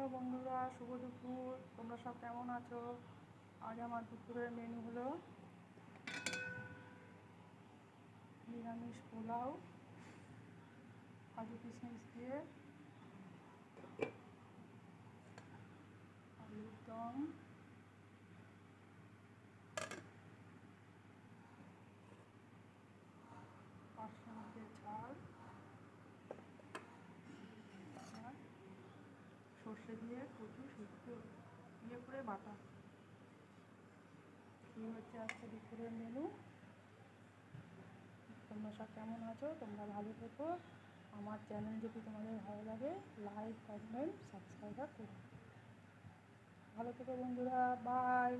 Hello বন্ধুরা, শুভ দুপুর। তোমরা সব কেমন আছো? আজ আমার দুপুরের মেনু হলো নিরামিষ পোলাও, কাজু কিশমিশ দিয়ে, আলুর দম, পার্শে মাছের ঝাল, আর সর্ষে দিয়ে কচু শুক্তো ইয়ে করে বাটা। এই হচ্ছে আজকে দুপুরের মেনু। তোমরা সব কেমন আছো? তোমরা ভালো থেকো। আমার চ্যানেল যদি তোমাদের ভালো লাগে, লাইক, কমেন্ট, সাবস্ক্রাইব করো। ভালো থেকো বন্ধুরা, বাই।